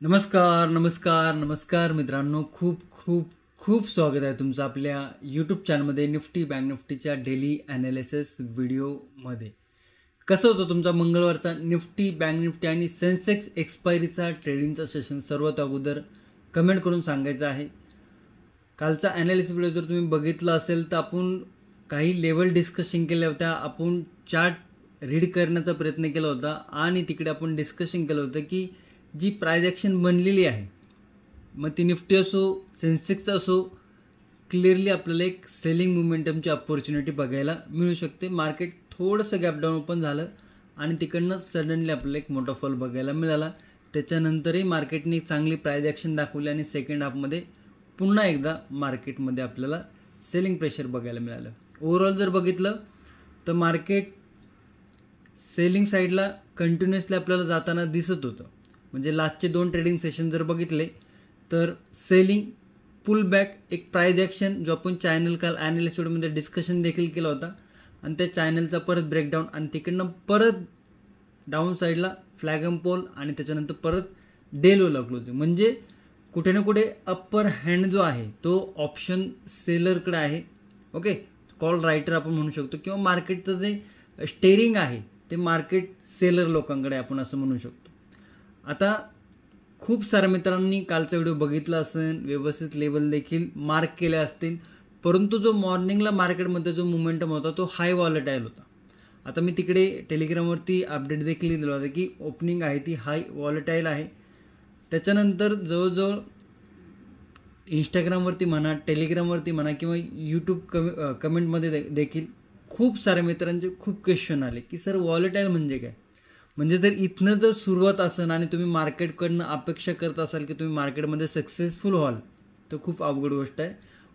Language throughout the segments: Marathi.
नमस्कार नमस्कार नमस्कार मित्रांनो, खूप खूप खूप स्वागत आहे तुमचं आपल्या यूट्यूब चॅनलमध्ये निफ्टी बँक निफ्टीच्या डेली ॲनालिसिस व्हिडिओमध्ये. कसं होतं तुमचा मंगळवारचा निफ्टी बँक निफ्टी आणि सेन्सेक्स एक्सपायरीचा ट्रेडिंगचा सेशन सर्वात अगोदर कमेंट करून सांगायचं आहे. कालचा ॲनालिसिस व्हिडिओ जर तुम्ही बघितला असेल तर आपण काही लेवल डिस्कशन केल्या होत्या, आपण चार्ट रीड करण्याचा प्रयत्न केला होता आणि तिकडे आपण डिस्कशन केलं होतं की जी प्राइस ॲक्शन बनलेली आहे, मग ती निफ्टी असो सेन्सेक्स असो, क्लिअरली आपल्याला एक सेलिंग मोमेंटमची अपॉर्च्युनिटी बघायला मिळू शकते. मार्केट थोडंसं गॅप डाऊन ओपन झालं आणि तिकडनं सडनली आपल्याला एक मोठा फॉल बघायला मिळाला. त्याच्यानंतरही मार्केटने चांगली प्राइस ॲक्शन दाखवली आणि सेकंड हाफमध्ये पुन्हा एकदा मार्केटमध्ये आपल्याला सेलिंग प्रेशर बघायला मिळालं. ओव्हरऑल जर बघितलं तर मार्केट सेलिंग साईडला कंटिन्युअसली आपल्याला जाताना दिसत होतं. म्हणजे लास्टचे 2 ट्रेडिंग सेशन जर बघितले तर सेलिंग, पुल बॅक, एक प्राइस ॲक्शन जो आपण चॅनल काल ॲनालिसिस व्हिडिओमध्ये डिस्कशन देखील केला होता आणि त्या चॅनलचा परत ब्रेकडाऊन आणि तिकडनं परत डाऊन साईडला फ्लॅग अँड पोल आणि त्याच्यानंतर परत डे लो लागलो होते. म्हणजे कुठे ना कुठे अप्पर हँड जो आहे तो ऑप्शन सेलरकडे आहे. ओके, कॉल रायटर आपण म्हणू शकतो किंवा मार्केटचं जे स्टेरिंग आहे ते मार्केट सेलर लोकांकडे आपण असं म्हणू शकतो. आता खूप साऱ्या मित्रांनी कालचा व्हिडिओ बघितला असेल, व्यवस्थित लेवल देखील मार्क केले असतील, परंतु जो मॉर्निंगला मार्केटमध्ये जो मोमेंटम होता तो हाय वॉलेटाईल होता. आता मी तिकडे टेलिग्रामवरती अपडेट देखील दिला होता की ओपनिंग आहे ती हाय वॉलेटाईल आहे. त्याच्यानंतर जवळजवळ इंस्टाग्रामवरती म्हणा, टेलिग्रामवरती म्हणा किंवा यूट्यूब कमेंटमध्ये देखील खूप साऱ्या मित्रांचे खूप क्वेश्चन आले की सर वॉलेटाईल म्हणजे काय. म्हणजे जर इथनं जर सुरुवात असेल आणि तुम्ही मार्केटकडनं अपेक्षा करत असाल की तुम्ही मार्केटमध्ये सक्सेसफुल व्हाल तर खूप अवघड गोष्ट आहे.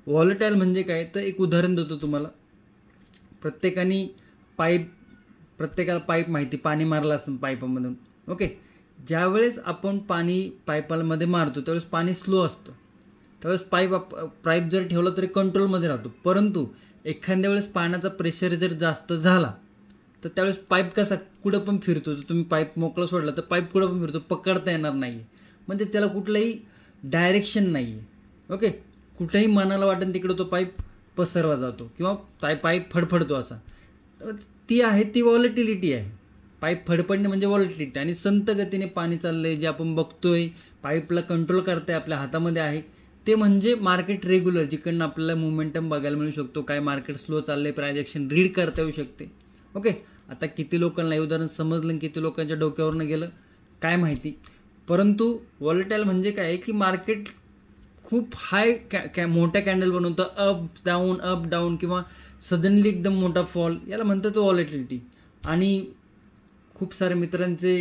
वॉलेटाईल म्हणजे काय तर एक उदाहरण देतो तुम्हाला. प्रत्येकाला पाईप माहिती, पाणी मारलं असेल पाईपामधून. ओके, ज्यावेळेस आपण पाणी पाईपामध्ये मारतो त्यावेळेस पाणी स्लो असतं, त्यावेळेस पाईप जर ठेवला तरी कंट्रोलमध्ये राहतो. परंतु एखाद्या वेळेस पाण्याचा प्रेशर जर जास्त झाला तर त्यावेळेस पाईप कसा कुठं पण फिरतो. जर तुम्ही पाईप मोकळा सोडला तर पाईप कुठं पण फिरतो, पकडता येणार नाही. म्हणजे त्याला कुठलंही डायरेक्शन नाही आहे. ओके, कुठेही मनाला वाटेल तिकडं तो पाईप पसरला जातो किंवा पाईप फडफडतो असा. ती आहे ती व्हॉलेटिलिटी आहे. पाईप फडफडणे म्हणजे व्हॉलेटिलिटी. आणि संत गतीने पाणी चाललं आहे जे आपण बघतोय, पाईपला कंट्रोल करताय आपल्या हातामध्ये आहे, ते म्हणजे मार्केट रेग्युलर, जिकडनं आपल्याला मोमेंटम बघायला मिळू शकतो. काय मार्केट स्लो चाललंय, प्राइस ॲक्शन रीड करता येऊ शकते. ओके, आता किती लोकांना हे उदाहरण समजलं, किती लोकांच्या डोक्यावरनं गेलं काय माहिती. परंतु वॉलेटाईल म्हणजे काय की मार्केट खूप हाय मोठ्या कॅन्डल बनवतं, अप डाऊन किंवा सडनली एकदम मोठा फॉल, याला म्हणतात वॉलेटिलिटी. आणि खूप सारे मित्रांचे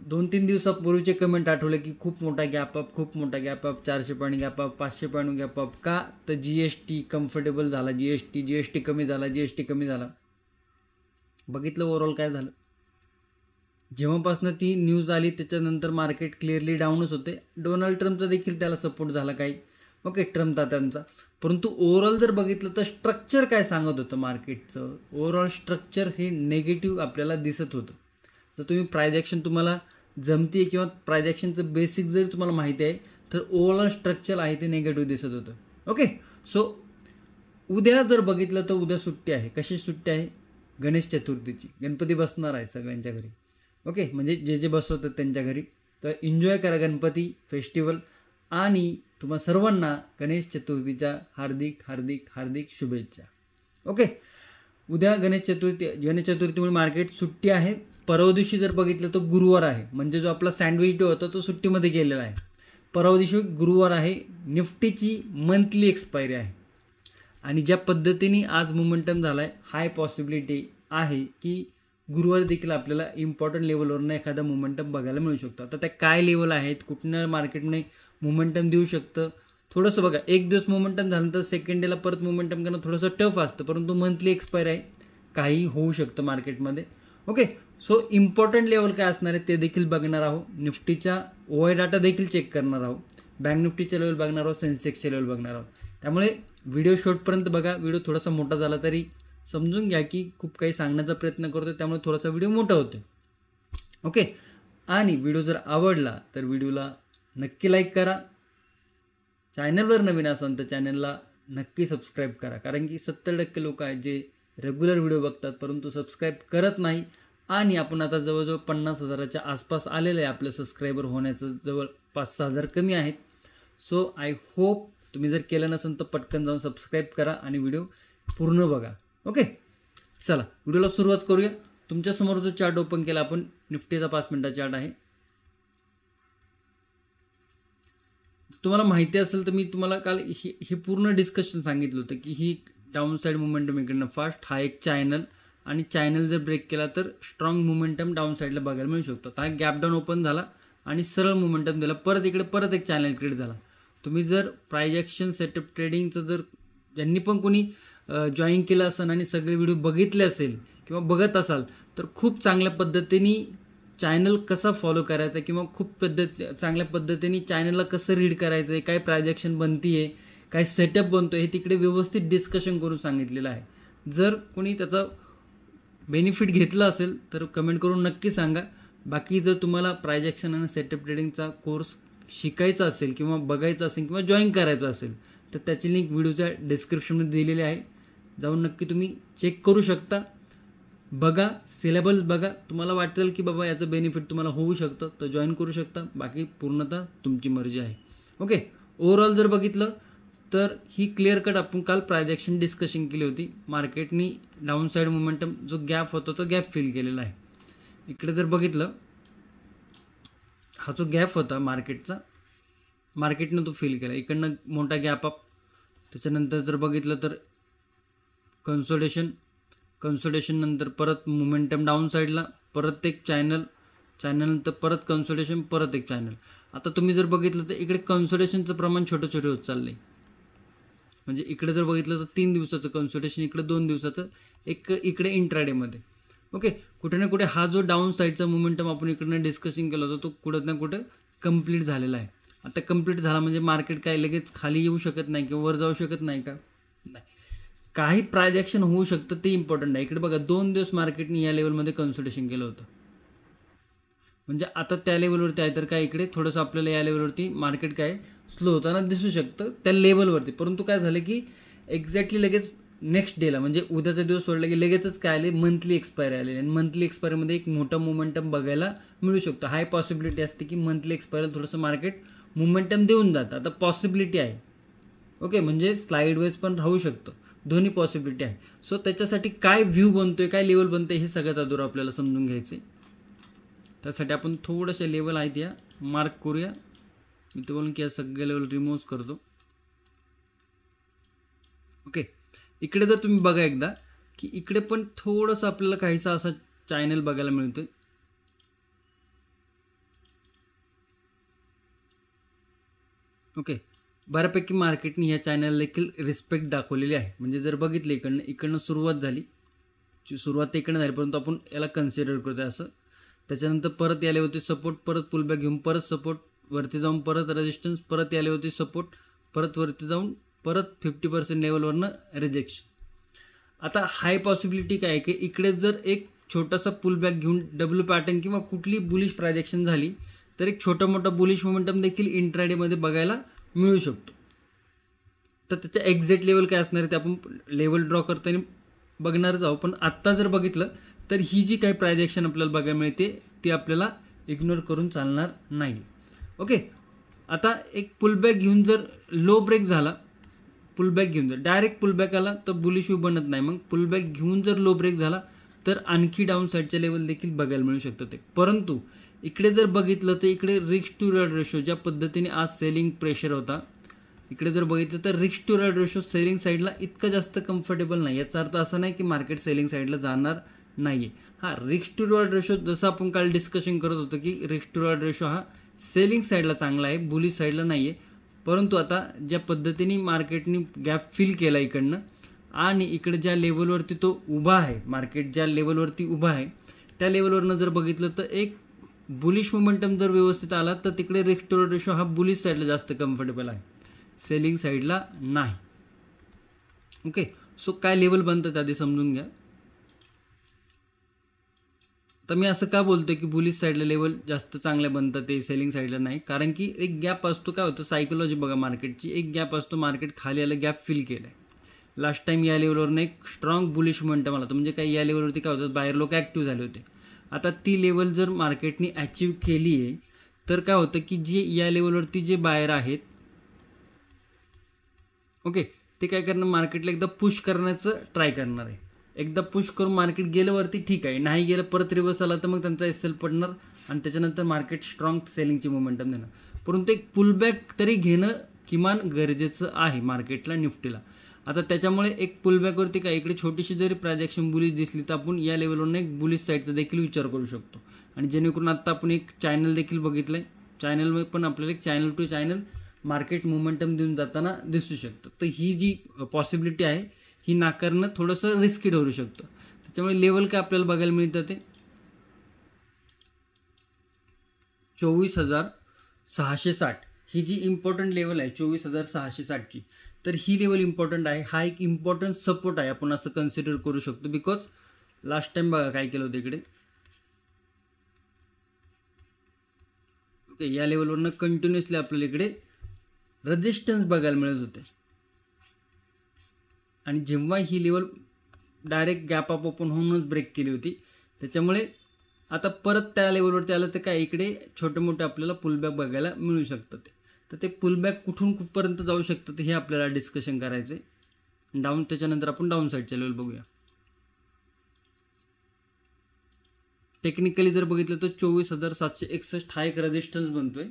2-3 दिवसापूर्वीचे कमेंट आठवले की खूप मोठा गॅप अप, खूप मोठा gap up, 400 point gap up, 500 point gap up. का तर GST कम्फर्टेबल झाला, GST कमी झाला, GST कमी झाला. बघितलं ओव्हरऑल काय झालं. जेव्हापासून ती न्यूज आली त्याच्यानंतर मार्केट क्लिअरली डाऊनच होते. डोनाल्ड ट्रम्पचा देखील त्याला सपोर्ट झाला काही. ओके, ट्रम्प तात्यांचा. परंतु ओव्हरऑल जर बघितलं तर स्ट्रक्चर काय सांगत होतं मार्केटचं, ओव्हरऑल स्ट्रक्चर हे नेगेटिव्ह आपल्याला दिसत होतं. जर तुम्ही प्राइस ॲक्शन तुम्हाला जमते किंवा प्राइस ॲक्शनचं बेसिक जरी तुम्हाला माहिती आहे तर ओव्हरऑल स्ट्रक्चर आहे ते नेगेटिव्ह दिसत होतं. ओके, सो उद्या जर बघितलं तर उद्या सुट्टी आहे. कशी सुट्टी आहे? गणेश चतुर्थीची. गणपती बसणार आहे सगळ्यांच्या घरी. ओके, म्हणजे जे बसवतात त्यांच्या घरी. तर एन्जॉय करा गणपती फेस्टिवल आणि तुम्हा सर्वांना गणेश चतुर्थीच्या हार्दिक हार्दिक हार्दिक शुभेच्छा. ओके, उद्या गणेश चतुर्थीमुळे मार्केट सुट्टी आहे. परवा दिवशी जर बघितलं तर गुरुवार आहे, म्हणजे जो आपला सँडविच डे होता तो सुट्टीमध्ये गेलेला आहे. परवा दिवशी गुरुवार आहे, निफ्टीची मंथली एक्सपायरी आहे. आणि ज्या पद्धतीने आज मोमेंटम झाला आहे, हाय पॉसिबिलिटी आहे की गुरुवार देखील आपल्याला इम्पॉर्टंट लेवलवरनं एखादा मोमेंटम बघायला मिळू शकतो. आता त्या काय लेवल आहेत, कुठनं मार्केटने मोमेंटम देऊ शकतं थोडंसं बघा. एक दिवस मोमेंटम झाल्यानंतर सेकंड डेला परत मोमेंटम करणं थोडंसं टफ असतं, परंतु मंथली एक्सपायर आहे, काही होऊ शकतं मार्केटमध्ये. ओके, सो इम्पॉर्टंट लेवल काय असणार आहे ते देखील बघणार आहोत. निफ्टीचा OI डाटा देखील चेक करणार आहोत, बँक निफ्टीचे लेवल बघणार आहोत, सेन्सेक्सचे लेवल बघणार आहोत. त्यामुळे व्हिडिओ शेवटपर्यंत बघा. व्हिडिओ थोडासा मोठा झाला तरी समजून घ्या की खूप काही सांगण्याचा प्रयत्न करतो, त्यामुळे थोडासा व्हिडिओ मोठा होतो. ओके, आणि व्हिडिओ जर आवडला तर व्हिडिओला नक्की लाईक करा. चॅनलवर नवीन असाल तर चॅनलला नक्की सबस्क्राईब करा, कारण की 70% लोक आहेत जे रेग्युलर व्हिडिओ बघतात परंतु सबस्क्राईब करत नाही. आणि आपण आता जवळजवळ 50,000च्या आसपास आलेलं आहे. आपलं सबस्क्रायबर होण्याचं जवळ 5-6 हजार कमी आहेत. सो आय होप तुम्ही जर केलं नसेल तर पटकन जाऊन सबस्क्राईब करा आणि व्हिडिओ पूर्ण बघा. ओके, चला व्हिडिओला सुरुवात करूया. तुमच्यासमोर जो चार्ट ओपन केला आपण, निफ्टीचा 5 मिनिटाचा चार्ट आहे. तुम्हाला माहिती असेल तर मी तुम्हाला काल हे पूर्ण डिस्कशन सांगितलं होतं की ही डाऊन साईड मोमेंटम इकडनं फास्ट, हा एक चॅनल, आणि चॅनल जर ब्रेक केला तर स्ट्रॉंग मोमेंटम डाऊन साईडला बघायला मिळू शकतो. हा गॅप डाऊन ओपन झाला आणि सरळ मोमेंटम दिला, परत इकडे परत एक चॅनल क्रिएट झाला. तुम्ही जर प्राइस ॲक्शन सेटअप ट्रेडिंगचं जर ज्यांनी पण कोणी जॉईन केलं असेल आणि सगळे व्हिडिओ बघितले असेल किंवा बघत असाल तर खूप चांगल्या पद्धतीने चॅनल कसा फॉलो करायचा किंवा खूप चांगल्या पद्धतीने चॅनलला कसं रीड करायचं आहे, काय प्राइस ॲक्शन बनती आहे, काय सेटअप बनतो आहे, हे तिकडे व्यवस्थित डिस्कशन करून सांगितलेलं आहे. जर कोणी त्याचा बेनिफिट घेतला असेल तर कमेंट करून नक्की सांगा. बाकी जर तुम्हाला प्राइस ॲक्शन आणि सेटअप ट्रेडिंगचा कोर्स शिकायचा असेल किंवा बघायचा असेल किंवा जॉईन करायचं असेल तर त्याची लिंक व्हिडिओच्या डिस्क्रिप्शनमध्ये दिलेली आहे. जाऊन नक्की तुम्ही चेक करू शकता, बघा, सिलेबस बघा. तुम्हाला वाटेल की बाबा याचं बेनिफिट तुम्हाला होऊ शकतं तर जॉईन करू शकता. बाकी पूर्णतः तुमची मर्जी आहे. ओके, ओव्हरऑल जर बघितलं तर ही क्लिअर कट आपण काल प्राइस ॲक्शन डिस्कशन केली होती. मार्केटनी डाऊन साईड मोमेंटम जो गॅप होता तो गॅप फिल केलेला आहे. इकडे जर बघितलं, हा जो गॅप होता मार्केटचा, मार्केटनं तो फिल केला. इकडनं मोठा गॅप अप, त्याच्यानंतर जर बघितलं तर कन्सोलिडेशन नंतर परत मोमेंटम डाऊन साईडला, परत एक चॅनलनंतर परत कन्सोलिडेशन, परत एक चॅनल. आता तुम्ही जर बघितलं तर इकडे कन्सोलिडेशनचं प्रमाण छोटे होत चाललंय. म्हणजे इकडे जर बघितलं तर 3 दिवसाचं कन्सोलिडेशन, इकडे 2 दिवसाचं, एक इकडे इंट्राडेमध्ये. ओके, कुठे ना कुठे हा जो डाऊन साईडचा मोमेंटम आपण इकडनं डिस्कशन केला होता तो कुठं ना कुठं कंप्लीट झालेला आहे. आता कंप्लीट झाला म्हणजे मार्केट काय लगेच खाली येऊ शकत नाही किंवा वर जाऊ शकत नाही का? नाही, काही प्राइस ॲक्शन होऊ शकतं ते इम्पॉर्टंट आहे. इकडे बघा 2 दिवस मार्केटने या लेवलमध्ये कन्सोलिडेशन केलं होतं. म्हणजे आता त्या लेवलवरती आहे तर काय इकडे थोडंसं आपल्याला या लेवलवरती मार्केट काय स्लो होताना दिसू शकतं त्या लेवलवरती. परंतु काय झालं की एक्झॅक्टली लगेच नेक्स्ट डेला म्हणजे उद्याचा दिवस सोडला की लगेचच काय आले, मंथली एक्सपायरी आलेली. आणि मंथली एक्सपायरीमध्ये एक मोठा मोमेंटम बघायला मिळू शकतो. हाय पॉसिबिलिटी असते की मंथली एक्सपायरीला थोडंसं मार्केट मोमेंटम देऊन जातं. आता पॉसिबिलिटी आहे. ओके, म्हणजे स्लाईड वाईज पण राहू शकतं, दोन्ही पॉसिबिलिटी आहे. सो त्याच्यासाठी काय व्ह्यू बनतोय, काय लेवल बनतोय हे सगळ्यात अगोदर आपल्याला समजून घ्यायचे. त्यासाठी आपण थोड्याशा लेवल आहेत या मार्क करूया. मी तर बोलून की या सगळ्या लेवल रिमूव्ह करतो. ओके, इकडे जर तुम्ही बघा एकदा की इकडे पण थोडंसं आपल्याला काहीसा असा चॅनल बघायला मिळतोय. ओके, बऱ्यापैकी मार्केटने ह्या चॅनल देखील रिस्पेक्ट दाखवलेली आहे. म्हणजे जर बघितलं इकडनं सुरुवात झाली, सुरुवात इकडनं झाली परंतु आपण याला कन्सिडर करतोय असं. त्याच्यानंतर परत याले होते सपोर्ट, परत पुलबॅक घेऊन परत सपोर्ट, वरती जाऊन परत रेजिस्टन्स, परत याले होते सपोर्ट, परत वरती जाऊन परत 50% लेवलवरनं रिजेक्शन. आता हाय पॉसिबिलिटी काय आहे की इकडे जर एक छोटासा पुलबॅक घेऊन डब्ल्यू पॅटर्न किंवा कुठली बुलिश प्रायजेक्शन झाली तर एक छोटा मोठा बुलिश मोमेंटम देखील इंट्राडेमध्ये बघायला मिळू शकतो. तर त्याच्या एक्झॅक्ट लेवल काय असणार आहे ते आपण लेवल ड्रॉ करताना बघणारच आहोत. पण आत्ता जर बघितलं तर ही जी काही प्रायजेक्शन आपल्याला बघायला मिळते ती आपल्याला इग्नोर करून चालणार नाही. ओके, आता एक पुलबॅक घेऊन जर लो ब्रेक झाला, पुलबॅक घेऊन जर डायरेक्ट पुलबॅक आला तर बुलिश व्यू बनत नाही. मग पुलबॅक घेऊन जर लो ब्रेक झाला तर आणखी डाऊन साईडचे लेवल देखील बघायला मिळू शकतं ते. परंतु इकडे जर बघितलं तर इकडे रिस्क टू रिवॉर्ड रेशो ज्या पद्धतीने आज सेलिंग प्रेशर होता, इकडे जर बघितलं तर risk to reward ratio selling साईडला इतकं जास्त कम्फर्टेबल नाही. याचा अर्थ असा नाही की मार्केट सेलिंग साईडला जाणार नाही आहे. हा रिस्क टू रिवॉर्ड रेशो जसं आपण काल डिस्कशन करत होतो की रिस्क टू रिवॉर्ड रेशो हा सेलिंग साईडला चांगला आहे, बुलिश साईडला नाही आहे. परंतु आता ज्या पद्धतीने मार्केटने गॅप फिल केला इकडनं आणि इकडे ज्या लेवलवरती तो उभा आहे, मार्केट ज्या लेवलवरती उभा आहे त्या लेवलवरनं जर बघितलं तर एक बुलिश मोमेंटम जर व्यवस्थित आला तर तिकडे रिस्क टू रिवॉर्ड रेशो हा बुलिश साईडला जास्त कम्फर्टेबल आहे, सेलिंग साईडला नाही. ओके, सो काय लेवल बनतं आधी समजून घ्या. आता मी असं का बोलतोय की बुलिश साईडला लेवल जास्त चांगल्या बनतात ते सेलिंग साईडला नाही, कारण की एक गॅप असतो. काय होतं सायकोलॉजी बघा मार्केटची, एक गॅप असतो, मार्केट खाली आलं, गॅप फिल केलं आहे. लास्ट टाइम या लेवलवरनं एक स्ट्रॉंग बुलिश मोमेंटम आला होता, म्हणजे काही या लेवलवरती काय होतं बाहेर लोक ॲक्टिव्ह झाले होते. आता ती लेवल जर मार्केटने अचीव केली आहे तर काय होतं की जे या लेवलवरती जे बायर आहेत ओके, ते काय करणार मार्केटला एकदा पुश करण्याचं ट्राय करणार आहे. एकदा पुश करून मार्केट गेलं वरती ठीक आहे, नाही गेलं परत रिव्हर्स आला तर मग त्यांचा एस-एल पडणार आणि त्याच्यानंतर मार्केट स्ट्रॉंग सेलिंगची मोमेंटम देणार. परंतु एक पुलबॅक तरी घेणं किमान गरजेचं आहे मार्केटला, निफ्टीला. आता त्याच्यामुळे एक पुलबॅकवरती काय इकडे छोटीशी जरी प्रायजेक्शन बुलिश दिसली तर आपण या लेवलवरून एक बुलिश साईडचा देखील विचार करू शकतो. आणि जेणेकरून आत्ता आपण एक चॅनल देखील बघितलं आहे, चॅनलमध्ये पण आपल्याला एक channel to channel market momentum देऊन जाताना दिसू शकतं. तर ही जी पॉसिबिलिटी आहे ही नाकारणं थोडंसं रिस्की ठरू शकतं. त्याच्यामुळे लेवल काय आपल्याला बघायला मिळतं ते 24,660 ही जी इम्पॉर्टंट लेवल आहे 24,660ची, तर ही लेवल इम्पॉर्टंट आहे. हा एक इम्पॉर्टंट सपोर्ट आहे, आपण असं कन्सिडर करू शकतो. बिकॉज लास्ट टाइम बघा काय केलं होतं इकडे, ओके, या लेवलवरनं कंटिन्युअसली आपल्याला इकडे रेजिस्टन्स बघायला मिळत होते. आणि जेव्हा ही level direct gap up open होऊनच ब्रेक केली होती, त्याच्यामुळे आता परत त्या लेवलवरती आलं तर काय इकडे छोटे मोठे आपल्याला पुलबॅक बघायला मिळू शकतं. तर ते पुलबॅक कुठून कुठपर्यंत जाऊ शकतं ते हे आपल्याला डिस्कशन करायचं आहे. डाऊन त्याच्यानंतर आपण डाऊन साईडच्या लेवल बघूया. टेक्निकली जर बघितलं तर 24,761 हा एक रेजिस्टन्स बनतोय.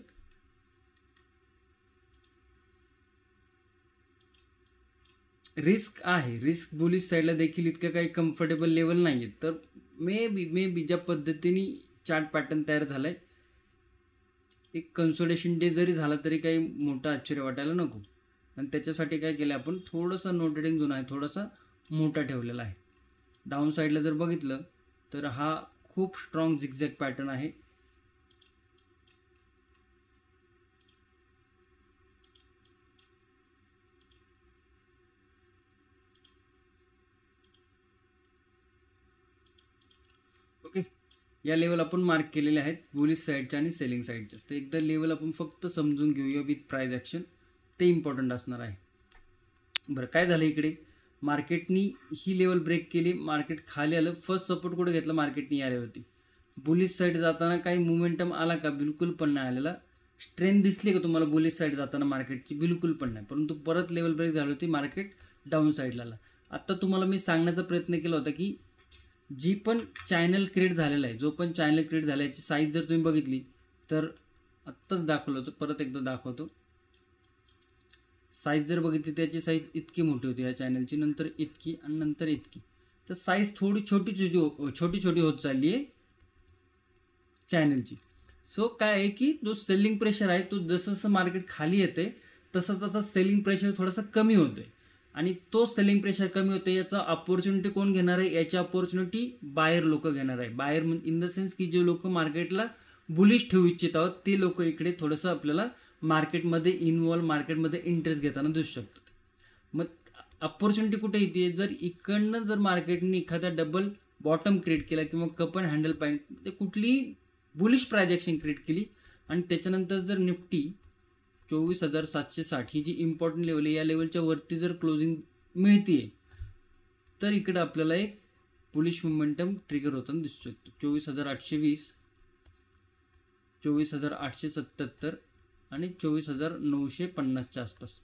रिस्क आहे, रिस्क बुलिश साईडला देखील इतकं काही कम्फर्टेबल लेवल नाही आहे. तर मे बी ज्या पद्धतीने चार्ट पॅटर्न तयार झाला आहे, एक कन्सोलिडेशन डे जरी झाला तरी काही मोठं आश्चर्य वाटायला नको. आणि त्याच्यासाठी काय केलं आपण थोडंसं नो ट्रेडिंग झोन आहे थोडासा मोठा ठेवलेला आहे. डाऊन साईडला जर बघितलं तर हा खूप स्ट्रॉंग झिगझॅग पॅटर्न आहे. ओके, या लेवल आपण मार्क केलेले आहेत बुलिश साईडच्या आणि सेलिंग साईडच्या. तर एकदा लेवल आपण फक्त समजून घेऊया विथ प्राइस ॲक्शन, ते इम्पॉर्टंट असणार आहे. बरं, काय झालं इकडे मार्केटनी ही लेवल ब्रेक केली, मार्केट खाली आलं. फर्स्ट सपोर्ट कुठे घेतला मार्केटनी या लेवलवरती. बुलिश साईड जाताना काही मोमेंटम आला का? बिलकुल पण नाही आलेला. स्ट्रेंथ दिसली का तुम्हाला बुलिश साईड जाताना मार्केटची? बिलकुल पण नाही. परंतु परत लेवल ब्रेक झाली होती, मार्केट डाऊन साईडला आला. आत्ता तुम्हाला मी सांगण्याचा प्रयत्न केला होता की जी पण चॅनल क्रिएट झालेला आहे, जो पण चॅनल क्रिएट झाला याची साईज जर तुम्ही बघितली तर आत्ताच दाखवलं होतं, परत एकदा दाखवतो. साईज जर बघितली त्याची साईज इतकी मोठी होती या चॅनलची, नंतर इतकी आणि नंतर इतकी. तर साईज थोडी छोटी छोटी होत चालली आहे चॅनलची. सो काय आहे की जो सेलिंग प्रेशर आहे तो जसं जसं मार्केट खाली येते तसं तसं सेलिंग प्रेशर थोडासा कमी होतोय. आणि तो सेलिंग प्रेशर कमी होते याचा अपॉर्च्युनिटी कोण घेणार आहे? याची अपॉर्च्युनिटी बायर लोक घेणार आहे. बायर इन द सेन्स की जे लोक मार्केटला बुलिश ठेवू इच्छित आहोत ते लोक इकडे थोडंसं आपल्याला मार्केटमध्ये इन्व्हॉल्व, मार्केटमध्ये इंटरेस्ट घेताना दिसू शकतात. मग अपॉर्च्युनिटी कुठे येते? जर इकडनं जर मार्केटने एखादा डबल बॉटम क्रिएट केला किंवा कप अँड हँडल पॉईंट कुठली बुलिश प्रायजेक्शन क्रिएट केली आणि त्याच्यानंतर जर निफ्टी 24,760 ही जी इम्पॉर्टंट लेवल आहे या लेवलच्या वरती जर क्लोजिंग मिळते तर इकडे आपल्याला एक बुलिश मोमेंटम ट्रिगर होताना दिसू शकतो. 24,820, 24,877 आणि 24,950च्या आसपास.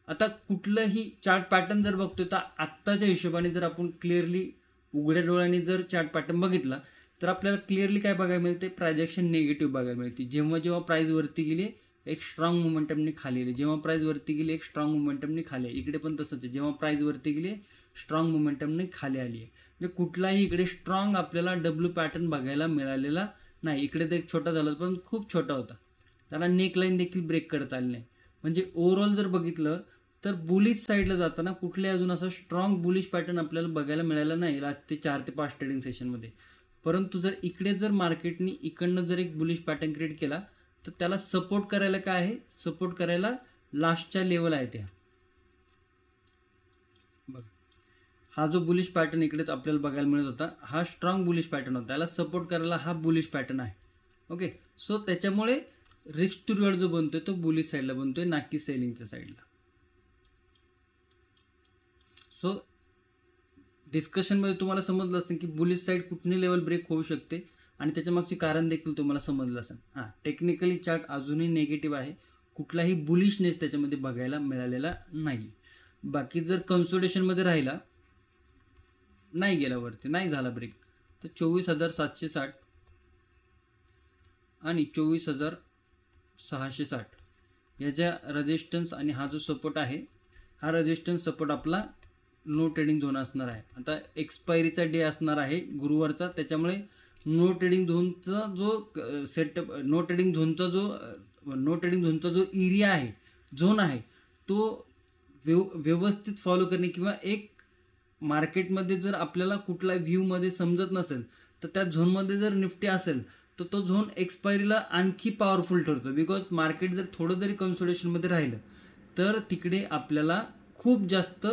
आता कुठलंही चार्ट पॅटर्न जर बघतोय तर आत्ताच्या हिशोबाने जर आपण क्लिअरली उघड्या डोळ्याने जर चार्ट पॅटर्न बघितला तर आपल्याला क्लिअरली काय बघायला मिळते? प्रायजेक्शन निगेटिव्ह बघायला मिळते. जेव्हा प्राइस वरती गेली एक स्ट्रॉंग मोमेंटमने खाली आली, जेव्हा प्राइस वरती गेली एक स्ट्रॉंग मोमेंटमने खाली आहे. इकडे पण तसंच आहे, जेव्हा प्राइस वरती गेली स्ट्रॉंग मोमेंटमने खाली आली आहे. म्हणजे कुठलाही इकडे स्ट्रॉंग आपल्याला डब्ल्यू पॅटर्न बघायला मिळालेला नाही. इकडे तर एक छोटा झाला पण खूप छोटा होता, त्याला नेक लाईन देखील ब्रेक करता आली नाही. म्हणजे ओव्हरऑल जर बघितलं तर बुलिश साईडला जाताना कुठल्याही अजून असा स्ट्रॉंग बुलिश पॅटर्न आपल्याला बघायला मिळाला नाही लास्ट ते 4 ते 5 ट्रेडिंग सेशनमध्ये. परंतु जर इकडे जर मार्केटने इकडनं जर एक बुलिश पॅटर्न क्रिएट केला तर त्याला सपोर्ट करायला काय आहे? सपोर्ट करायला लास्टच्या लेवल आहे त्या. बघ, हा जो बुलिश पॅटर्न इकडेच आपल्याला बघायला मिळत होता, हा स्ट्रॉंग बुलिश पॅटर्न होता. त्याला सपोर्ट करायला हा बुलिश पॅटर्न आहे. ओके, सो त्याच्यामुळे रिस्क टू रिवॉर्ड जो बनतोय तो बुलिश साईडला बनतोय, ना की सेलिंगच्या साईडला. सो डिस्कशनमध्ये तुम्हाला समजलं असेल की बुलिश साईड कुठली लेवल ब्रेक होऊ शकते आणि त्याच्या मागचे कारण देखील तुम्हाला समजलं असेल. हां, टेक्निकली चार्ट अजूनही नेगेटिव्ह आहे, कुठलाही बुलिशनेस त्याच्यामध्ये बघायला मिळालेला नाही. बाकी जर कन्सोलिडेशनमध्ये राहिला, नाही गेला वरती, नाही झाला ब्रेक, तर 24,760 आणि 24,660 याच्या रेजिस्टन्स आणि हा जो सपोर्ट आहे, हा रेजिस्टन्स सपोर्ट आपला नो ट्रेडिंग झोन असणार आहे. आता एक्सपायरीचा डे असणार आहे गुरुवारचा, त्याच्यामुळे नो ट्रेडिंग झोनचा जो सेटअप, नो ट्रेडिंग झोनचा जो एरिया आहे, झोन आहे, तो व्यवस्थित फॉलो करणे किंवा एक मार्केटमध्ये जर आपल्याला कुठल्या व्ह्यूमध्ये समजत नसेल तर त्या झोनमध्ये जर निफ्टी असेल तर तो झोन एक्सपायरीला आणखी पॉवरफुल ठरतो. बिकॉज मार्केट जर थोडं जरी कन्सोलिडेशनमध्ये राहिलं तर तिकडे आपल्याला खूप जास्त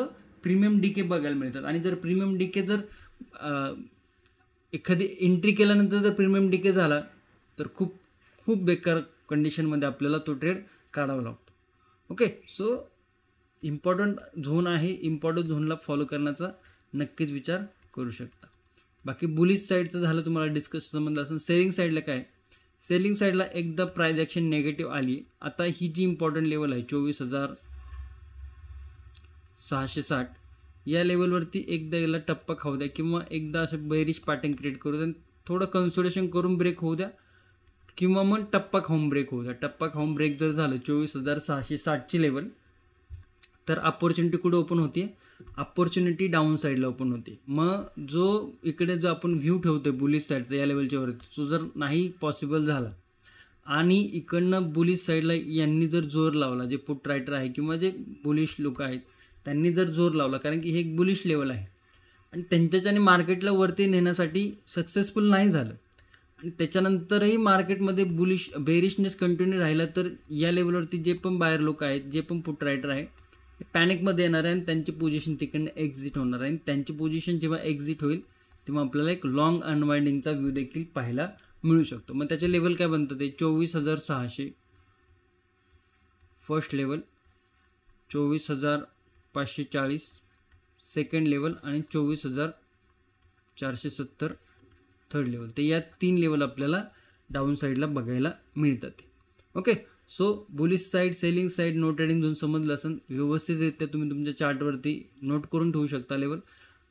प्रीमियम डीके बघायला मिळतात. आणि जर प्रीमियम डीके जर एखादी एंट्री केल्यानंतर जर प्रीमियम डीके झाला तर खूप खूप बेकार कंडिशनमध्ये आपल्याला तो ट्रेड काढावा लागतो. ओके, सो इम्पॉर्टंट झोन आहे, इम्पॉर्टंट झोनला फॉलो करण्याचा नक्कीच विचार करू शकता. बाकी बुलिश साईडचं झालं, तुम्हाला डिस्कस समजलं असेल. सेलिंग साईडला काय, सेलिंग साईडला एकदा प्राइस ॲक्शन नेगेटिव्ह आली. आता ही जी इम्पॉर्टंट लेवल आहे 24,660 या लेवलवरती एकदा याला टप्पा खाऊ द्या किंवा एकदा असं बेरिश पॅटर्न क्रिएट करू द्या, थोडं कन्सोलिडेशन करून ब्रेक होऊ द्या किंवा मग टप्पा खाऊन ब्रेक होऊ द्या. टप्पा खाऊन ब्रेक जर झालं 24,660ची लेवल, तर अपॉर्च्युनिटी कुठे ओपन होते, अपॉर्च्युनिटी डाऊन साईडला ओपन होते. मग इकडे जो आपण व्ह्यू ठेवतोय बुलिश साईडचा या लेवलच्या वरती, तो जर नाही पॉसिबल झाला आणि इकडनं बुलिश साईडला यांनी जर जोर लावला, जे पुट रायटर आहे किंवा जे बुलिश लोक आहेत त्यांनी जर जोर लावला, कारण की हे एक बुलिश लेवल आहे आणि त्यांच्याच्याने मार्केटला वरती नेण्यासाठी सक्सेसफुल नाही झालं आणि त्याच्यानंतरही मार्केटमध्ये बेरिशनेस कंटिन्यू राहिला, तर या लेवलवरती जे पण बायर लोक आहेत, जे पण पुट रायटर आहे, पॅनिकमध्ये येणार आहे आणि त्यांची पोझिशन तिकडनं एक्झिट होणार आहे. आणि त्यांची पोझिशन जेव्हा एक्झिट होईल तेव्हा आपल्याला एक लॉंग अनवाइंडिंगचा व्ह्यू देखील पाहायला मिळू शकतो. मग त्याचे लेवल काय बनतं, ते 24,600 फर्स्ट लेवल, 24,540 सेकंड लेवल आणि 24,470 थर्ड लेवल. तर या 3 लेवल आपल्याला डाऊन साईडला बघायला मिळतात. Okay, so bullish side, selling side, no trading zone समजलं असेल. व्यवस्थितरित्या तुम्ही तुमच्या चार्टवरती नोट करून ठेवू शकता लेवल.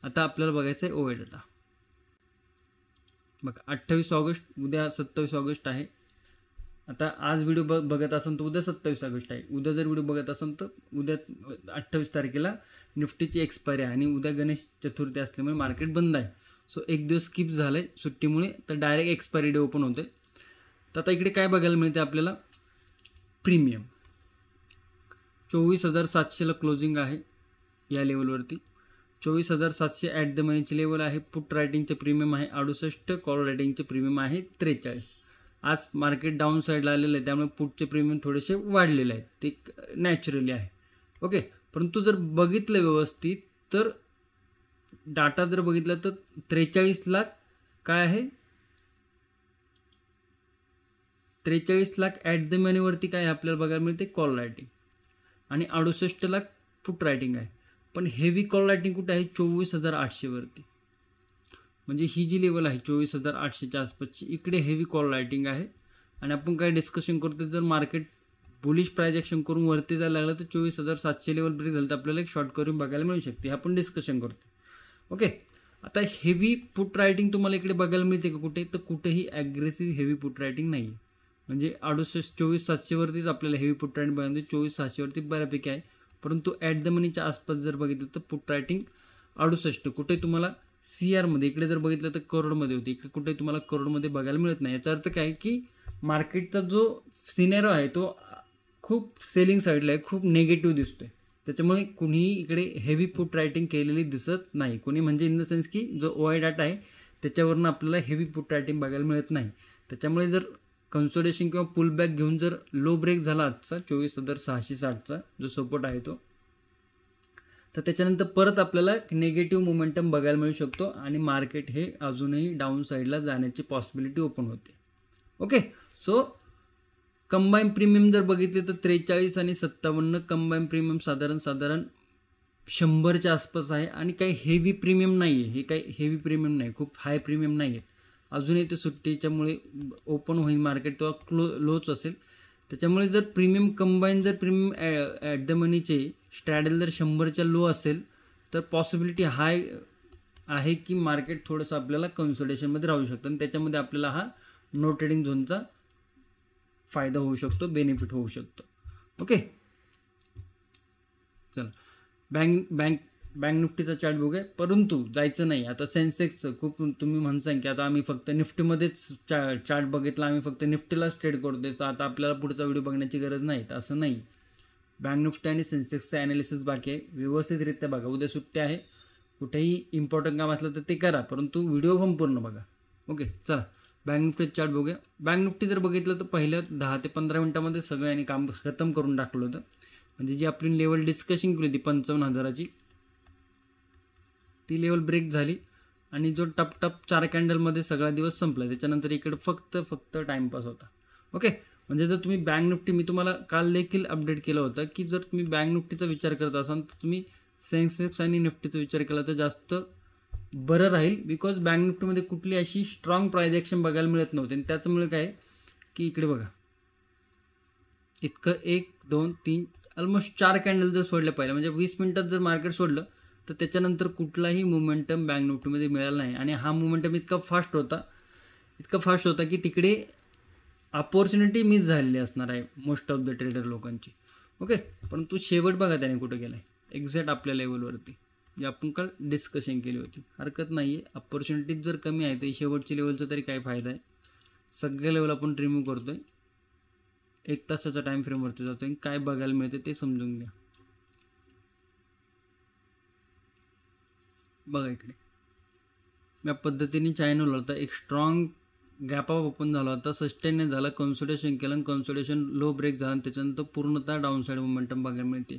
आता आपल्याला बघायचं आहे ओआय डाटा. बघा 28 ऑगस्ट, उद्या 27 ऑगस्ट आहे. आता आज व्हिडिओ बघत असाल तर उद्या 27 ऑगस्ट आहे. उद्या जर व्हिडिओ बघत असाल तर उद्या 28 तारखेला निफ्टीची एक्सपायरी आहे आणि उद्या गणेश चतुर्थी असल्यामुळे मार्केट बंद आहे. सो एक दिवस स्किप झालं आहे सुट्टीमुळे, तर डायरेक्ट एक्सपायरी डे ओपन होते. तर आता इकडे काय बघायला मिळते आपल्याला, प्रीमियम 24,700ला क्लोजिंग आहे या लेवलवरती. 24,700 ॲट द मनीचे लेवल आहे. पुट रायटिंगचे प्रीमियम आहे 68, कॉल रायटिंगचे प्रीमियम आहे 43. आज मार्केट डाऊन साईडला आलेलं आहे त्यामुळे पुटचे प्रीमियम थोडेसे वाढलेले आहेत, ते नॅचरली आहे. ओके, परंतु जर बघितलं व्यवस्थित तर डाटा जर बघितला तर 43 लाख काय आहे, 43 लाख ॲट द मनीवरती काय आपल्याला बघायला मिळते, कॉल रायटिंग आणि 68 लाख पुट रायटिंग आहे. पण हेवी कॉल रायटिंग कुठे आहे, 24,800 वरती. म्हणजे ही जी लेवल आहे 24,800च्या आसपासची, इकडे हेवी कॉल रायटिंग आहे. आणि आपण काय डिस्कशन करतो, जर मार्केट बुलिश प्राइस ॲक्शन करून वरती जायला लागलं तर 24,700 लेवल ब्रेक झालं तर आपल्याला एक शॉर्ट करून बघायला मिळू शकते. हे आपण डिस्कशन करतो. ओके, आता हेवी पुट रायटिंग तुम्हाला इकडे बघायला मिळते का कुठे, तर कुठेही ॲग्रेसिव्ह हेवी पुट रायटिंग नाही आहे. म्हणजे 24,700 वरतीच आपल्याला हेवी पुट रायटिंग बघायला मिळते. 24,600 वरती बऱ्यापैकी आहे. परंतु ॲट द मनीच्या आसपास जर बघितलं तर पुट रायटिंग 68 कुठे तुम्हाला CR इकडे जर बघितलं तर करोडमध्ये होती, इकडे कुठे तुम्हाला करोडमध्ये बघायला मिळत नाही. याचा अर्थ काय की मार्केटचा जो सिनेरो आहे तो खूप सेलिंग साईडला आहे, खूप निगेटिव्ह दिसतोय. त्याच्यामुळे कुणीही इकडे हेवी पुट रायटिंग केलेली दिसत नाही. कोणी म्हणजे इन द सेन्स की जो OI डाटा आहे त्याच्यावरनं आपल्याला हेवी पुट रायटिंग बघायला मिळत नाही. त्याच्यामुळे जर कन्सोलिडेशन किंवा पुलबॅक घेऊन जर लो ब्रेक झाला आजचा 24,660चा जो सपोर्ट आहे तो, तर त्याच्यानंतर परत आपल्याला निगेटिव्ह मोमेंटम बघायला मिळू शकतो आणि मार्केट हे अजूनही डाऊन साईडला जाण्याची पॉसिबिलिटी ओपन होते. ओके, सो कंबाईन प्रीमियम जर बघितले तर 43 आणि 57 कंबाईन प्रीमियम साधारण 100च्या आसपास आहे आणि काही हेवी प्रीमियम नाही आहे. हे काही हेवी प्रीमियम नाही, खूप हाय प्रीमियम नाही आहे. अजूनही ते सुट्टीच्यामुळे ओपन होईल मार्केट तेव्हा लोच असेल. त्याच्यामुळे जर प्रीमियम कंबाईन जर प्रीमियम ॲट द मनीचे स्ट्रॅडल जर 100च्या लो असेल तर पॉसिबिलिटी हाय आहे की मार्केट थोडंसं आपल्याला कन्सोलिडेशनमध्ये राहू शकतं आणि त्याच्यामध्ये आपल्याला हा नो ट्रेडिंग झोनचा फायदा होऊ शकतो, बेनिफिट होऊ शकतो. ओके, चला बँक निफ्टीचा चार्ट बघूया. परंतु जायचं नाही आता सेन्सेक्सचं. खूप तुम्ही म्हणसाल की आता आम्ही फक्त निफ्टीमध्येच चार्ट बघितला, आम्ही फक्त निफ्टीलाच ट्रेड करतोय, तर आता आपल्याला पुढचा व्हिडिओ बघण्याची गरज नाही. तर असं नाही. बँक निफ्टी आणि सेन्सेक्सचं ॲनालिसिस बाकी आहे, व्यवस्थितरित्या बघा. उद्या सुट्टी आहे, कुठेही इम्पॉर्टंट काम असलं तर ते करा, परंतु व्हिडिओ संपूर्ण बघा. ओके, चला बँक निफ्टी चार्ट बघूया. बँक निफ्टी जर बघितलं तर पहिल्या 10 ते 15 मिनटामध्ये सगळ्यांनी काम खतम करून टाकलं होतं. म्हणजे जी आपली लेवल डिस्कशन केली होती 55,000ची, ती लेवल ब्रेक झाली आणि जो टप 4 कॅन्डलमध्ये सगळा दिवस संपला. त्याच्यानंतर इकडे फक्त टाईमपास होता. ओके, म्हणजे जर तुम्ही बँक निफ्टी, मी तुम्हाला काल देखील अपडेट केलं होतं की जर तुम्ही बँक निफ्टीचा विचार करत असाल तर तुम्ही सेन्सेक्स आणि निफ्टीचा विचार केला तर जास्त बरं राहील. बिकॉज बँक निफ्टीमध्ये कुठली अशी स्ट्रॉंग प्राइस ॲक्शन बघायला मिळत नव्हते आणि त्याच्यामुळे काय की इकडे बघा इतकं 1 2 3 ऑलमोस्ट 4 कॅन्डल जर सोडल्या पाहिजे, म्हणजे 20 मिनिटात जर मार्केट सोडलं तर त्याच्यानंतर कुठलाही मोमेंटम बँक निफ्टीमध्ये मिळाला नाही. आणि हा मोमेंटम इतका फास्ट होता की तिकडे अपॉर्च्युनिटी मिस झालेली असणार आहे मोस्ट ऑफ द ट्रेडर लोकांची. ओके, परंतु शेवट बघा त्याने कुठं गेला आहे, एक्झॅक्ट आपल्या लेवलवरती, जे आपण काल डिस्कशन केली होती. हरकत नाही आहे, अपॉर्च्युनिटीज जर कमी आहे तर शेवटच्या लेवलचा तरी काय फायदा आहे. सगळे लेवल आपण रिमूव्ह करतोय, 1 तासाचा टाईम फ्रेमवरती जातोय, काय बघायला मिळते ते समजून घ्या. बघा इकडे या पद्धतीने चॅनल होता, एक स्ट्रॉंग गॅप अप ओपन झाला होता, सस्टेन नाही झाला, कन्सोलिडेशन केलं आणि कन्सोलिडेशन लो ब्रेक झाला आणि त्याच्यानंतर पूर्णतः डाऊन साईड मोमेंटम बघायला मिळते.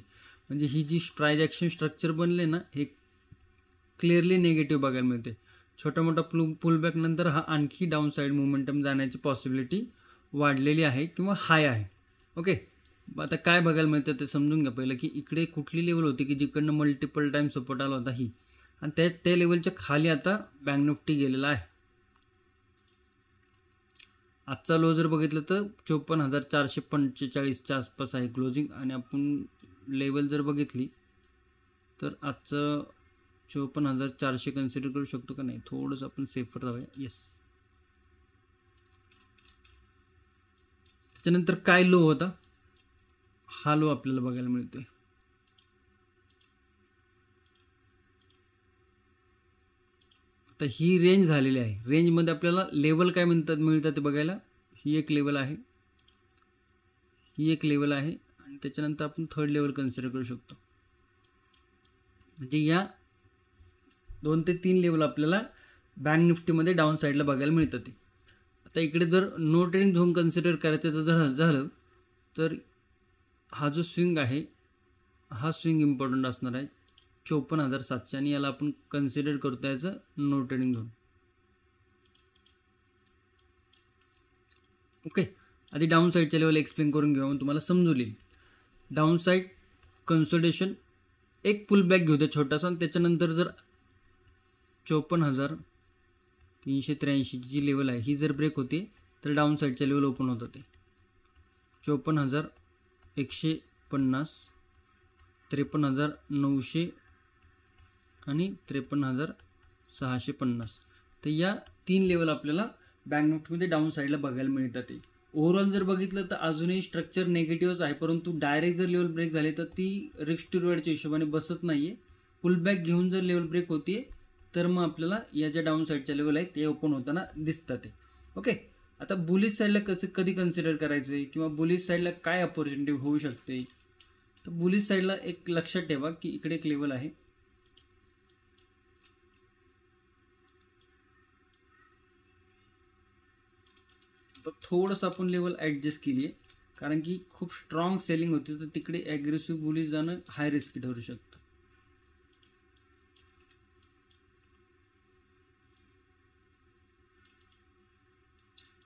म्हणजे ही जी प्राइस ॲक्शन स्ट्रक्चर बनले ना, हे क्लिअरली निगेटिव्ह बघायला मिळते. छोटा मोठा पुलबॅक नंतर हा आणखी डाऊन साईड मोमेंटम जाण्याची पॉसिबिलिटी वाढलेली आहे किंवा हाय आहे. ओके, आता काय बघायला मिळतं ते समजून घ्या पहिलं, की इकडे कुठली लेवल होती की जिकडनं मल्टिपल टाईम सपोर्ट आला होता ही, आणि त्या लेवलच्या खाली आता बँक निफ्टी गेलेला आहे. आजचा लो जर बघितलं तर 54,445च्या आसपास आहे क्लोजिंग. आणि आपण लेवल जर बघितली तर आजचं 54,400 कन्सिडर करू शकतो का नाही, थोडंसं आपण सेफर राहूया. येस, त्याच्यानंतर काय लो होता, हा लो आपल्याला बघायला मिळतोय. तर ही रेंज झालेली आहे. रेंजमध्ये आपल्याला लेवल काय मिळतात ते बघायला. ही एक लेवल आहे, ही एक लेवल आहे आणि त्याच्यानंतर आपण थर्ड लेवल कन्सिडर करू शकतो. म्हणजे या 2 ते 3 लेवल आपल्याला बँक निफ्टीमध्ये डाऊन साईडला बघायला मिळतात. ते आता इकडे जर नो ट्रेडिंग झोन कन्सिडर करायचं जर झालं तर हा जो स्विंग आहे, हा स्विंग इम्पॉर्टंट असणार आहे 54,700 आणि याला आपण कन्सिडर करतो याचं नो ट्रेडिंग झोन. ओके, आधी डाऊन साईडच्या लेवल एक्सप्लेन करून घेऊ, तुम्हाला समजून येईल. डाऊन साईड कन्सोलिडेशन, एक पुलबॅक घेऊ द्या छोटासा, आणि त्याच्यानंतर जर 54,383 जी लेवल आहे ही जर ब्रेक होते तर डाऊन साईडच्या लेवल ओपन होत होते. 54,150, 53,900 आणि 53,650. तर या 3 लेवल आपल्याला बँक निफ्टीमध्ये डाऊन साईडला बघायला मिळतात. ओव्हरऑल जर बघितलं तर अजूनही स्ट्रक्चर नेगेटिव्हच आहे, परंतु डायरेक्ट जर लेवल ब्रेक झाले तर ती रिस्क टू रिवॉर्डच्या हिशोबाने बसत नाही आहे. पुलबॅक घेऊन जर लेवल ब्रेक होते तर मग आपल्याला या ज्या डाऊन साईडच्या लेवल आहेत ते ओपन होताना दिसतात. ओके, आता बुलिश साईडला कधी कन्सिडर करायचं आहे किंवा बुलिश साईडला काय अपॉर्च्युनिटी होऊ शकते, तर बुलिश साईडला एक लक्षात ठेवा की इकडे एक लेवल आहे, तर थोडंसं आपण लेवल ॲडजस्ट केली आहे कारण की खूप स्ट्रॉंग सेलिंग होती, तर तिकडे ॲग्रेसिव्ह बुलिश जाणं हाय रिस्की ठरू शकतं.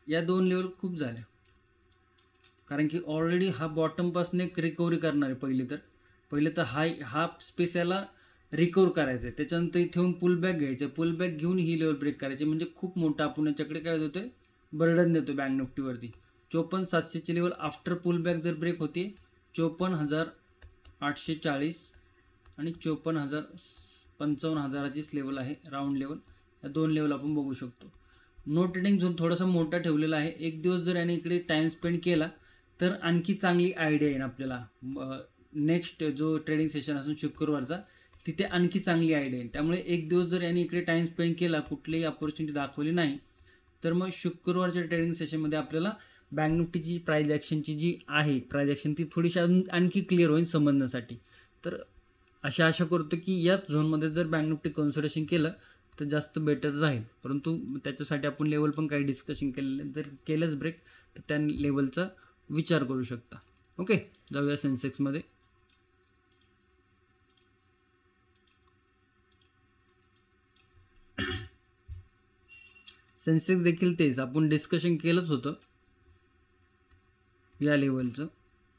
या 2 लेवल खूप झाल्या, कारण की ऑलरेडी हा बॉटमपासून एक रिकव्हरी करणार आहे. पहिले तर हा स्पेस याला रिकवर करायचं आहे, त्याच्यानंतर इथे येऊन पुलबॅक घ्यायचं, पुलबॅक घेऊन ही लेवल ब्रेक करायची. म्हणजे खूप मोठा आपण याच्याकडे काय देतोय, बर्डन देतो बँक निफ्टीवरती. 54,700ची लेवल आफ्टर पुलबॅक जर ब्रेक होते 54,840 आणि 55,000ची लेवल आहे राऊंड लेवल. या 2 लेवल आपण बघू शकतो. नो ट्रेडिंग झोन थोडासा मोठा ठेवलेला आहे. एक दिवस जर याने इकडे टाईम स्पेंड केला तर आणखी चांगली आयडिया येईल आपल्याला. नेक्स्ट जो ट्रेडिंग सेशन असून शुक्रवारचा, तिथे आणखी चांगली आयडिया येईल. त्यामुळे एक दिवस जर याने इकडे टाईम स्पेंड केला, कुठलीही अपॉर्च्युनिटी दाखवली नाही, तर मग शुक्रवारच्या ट्रेडिंग सेशनमध्ये आपल्याला बँक निफ्टीची प्राइस ॲक्शनची जी आहे प्राइस ॲक्शन ती थोडीशी आणखी क्लिअर होईल समजण्यासाठी. तर आशा करतो की याच झोनमध्ये जर बँक निफ्टी कन्सोलिडेशन केलं तर जास्त बेटर राहील. परंतु त्याच्यासाठी आपण लेवल पण काही डिस्कशन केलेलं, जर केलंच ब्रेक तर त्या लेवलचा विचार करू शकता. ओके, जाऊया सेन्सेक्समध्ये. सेन्सेक्स देखील तेच आपण डिस्कशन केलंच होतं या लेवलचं.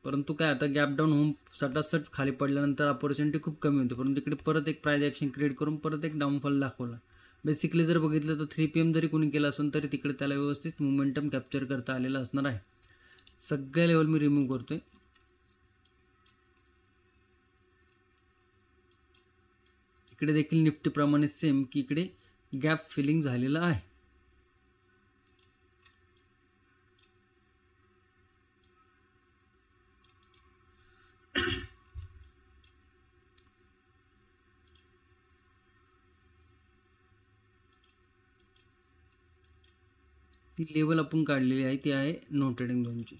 परंतु काय, आता गॅप डाऊन होऊन सटासट खाली पडल्यानंतर अपॉर्च्युनिटी खूप कमी होती. परंतु इकडे परत एक प्राइस ॲक्शन क्रिएट करून परत एक डाऊनफॉल दाखवला. बेसिकली जर बघितलं तर 3 PM जरी कोणी केलं असेल तरी तिकडे त्याला व्यवस्थित मोमेंटम कॅप्चर करता आलेलं असणार आहे. सगळ्या लेवल मी रिमूव्ह करतोय. इकडे देखील निफ्टीप्रमाणे सेम की इकडे गॅप फिलिंग झालेलं आहे. ही लेवल आपण काढलेली आहे ती आहे नो ट्रेडिंग झोनची.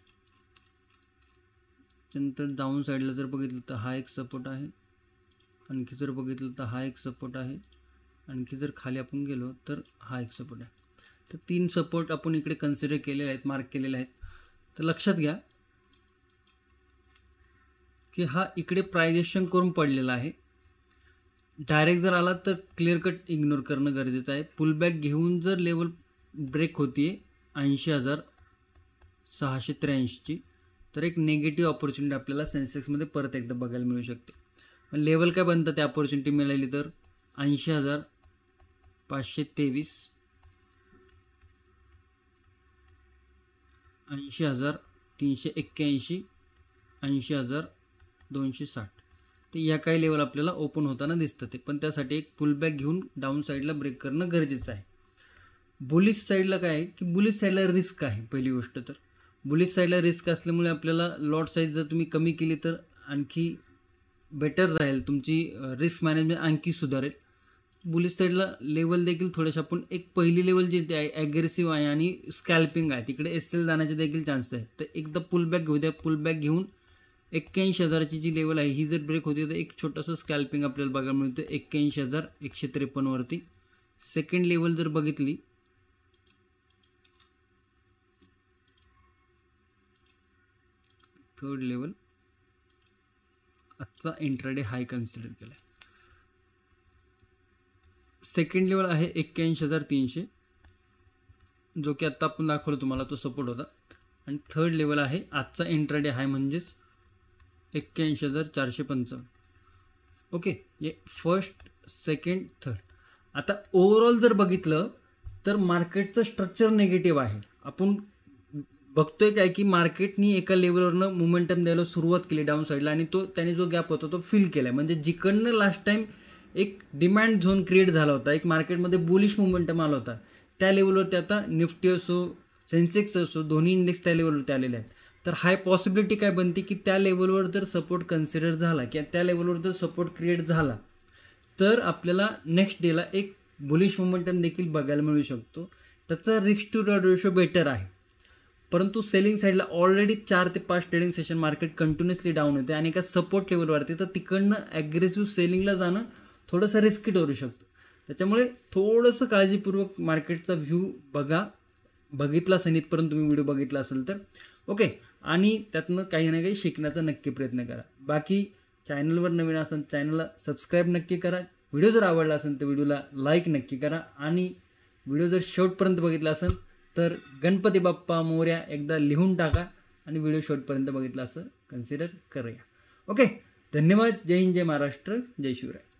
त्यानंतर डाऊन साईडला जर बघितलं तर हा एक सपोर्ट आहे, आणखी जर बघितलं तर हा एक सपोर्ट आहे, आणखी जर खाली आपण गेलो तर हा एक सपोर्ट आहे. तर 3 सपोर्ट आपण इकडे कन्सिडर केलेले आहेत, मार्क केलेले आहेत. तर लक्षात घ्या की हा इकडे प्राइजेशन करून पडलेला आहे. डायरेक्ट जर आला तर क्लिअर कट इग्नोर करणं गरजेचं आहे. पुलबॅक घेऊन जर लेवल ब्रेक होती 80,683ची, तर एक निगेटिव्ह अपॉर्च्युनिटी आपल्याला सेन्सेक्समध्ये परत एकदा बघायला मिळू शकते. लेवल काय बनतं त्या अपॉर्च्युनिटी मिळाली तर 80,523, 80,381, 80,260. तर या काही लेवल आपल्याला ओपन होताना दिसतं ते. पण त्यासाठी एक पुलबॅक घेऊन डाऊन साईडला ब्रेक करणं गरजेचं आहे. बुलिश साईडला काय आहे की बुलिश साईडला रिस्क आहे. पहिली गोष्ट तर बुलिश साईडला रिस्क असल्यामुळे आपल्याला लॉट साईज जर तुम्ही कमी केली तर आणखी बेटर राहील, तुमची रिस्क मॅनेजमेंट आणखी सुधारेल. बुलिश साईडला लेवल देखील थोडेसे आपण एक पहिली लेवल जी आहे ॲग्रेसिव्ह आहे आणि स्कॅल्पिंग आहे, तिकडे SL जाण्याचे देखील चान्स आहे. तर एकदा पुलबॅक घेऊ द्या. पुलबॅक घेऊन 81,000ची जी लेवल आहे ही जर ब्रेक होती तर एक छोटंसं स्कॅल्पिंग आपल्याला बघायला मिळतं 81,153 वरती. सेकंड लेवल जर बघितली थर्ड लेवल आजचा इंट्राडे हाय कन्सिडर केला आहे. सेकंड लेवल आहे 81,300 जो की आत्ता आपण दाखवलं तुम्हाला, तो सपोर्ट होता. आणि थर्ड लेवल आहे आजचा इंट्राडे हाय म्हणजेच 81,455. ओके, हे फर्स्ट सेकंड थर्ड. आता ओव्हरऑल जर बघितलं तर मार्केटचं स्ट्रक्चर निगेटिव्ह आहे. आपण बघतोय काय की मार्केटनी एका लेवलवरनं मोमेंटम द्यायला सुरुवात केली डाऊन साईडला आणि त्याने जो गॅप होता तो फिल केला. म्हणजे जिकडनं लास्ट टाईम एक डिमांड झोन क्रिएट झाला होता, एक मार्केटमध्ये बुलिश मोमेंटम आला होता, त्या लेवलवरती आता निफ्टी असो सेन्सेक्स असो दोन्ही इंडेक्स त्या लेवलवरती आलेले आहेत. तर हाय पॉसिबिलिटी काय बनते की त्या लेवलवर जर सपोर्ट कन्सिडर झाला किंवा त्या लेवलवर जर सपोर्ट क्रिएट झाला तर आपल्याला नेक्स्ट डेला एक बुलिश मोमेंटम देखील बघायला मिळू शकतो. त्याचा risk to reward ratio better आहे. परंतु सेलिंग साईडला ऑलरेडी 4 ते 5 trading session market continuously down होते आणि एका सपोर्ट लेवलवरती, तर तिकडनं ॲग्रेसिव्ह सेलिंगला जाणं थोडंसं रिस्की ठरू शकतो. त्याच्यामुळे थोडंसं काळजीपूर्वक मार्केटचा व्ह्यू बघितला असेल इथपर्यंत तुम्ही व्हिडिओ बघितला असेल तर ओके, आणि त्यातनं काही ना काही शिकण्याचा नक्की प्रयत्न करा. बाकी चॅनलवर नवीन असेल चॅनलला सबस्क्राईब नक्की करा. व्हिडिओ जर आवडला असेल तर व्हिडिओला लाईक नक्की करा आणि व्हिडिओ जर शेवटपर्यंत बघितला असेल तर गणपती बाप्पा मोरया एकदा लिहून टाका आणि व्हिडिओ शेवटपर्यंत बघितला असं कन्सिडर करूया. ओके, धन्यवाद. जय हिंद, जय महाराष्ट्र, जय शिवराय.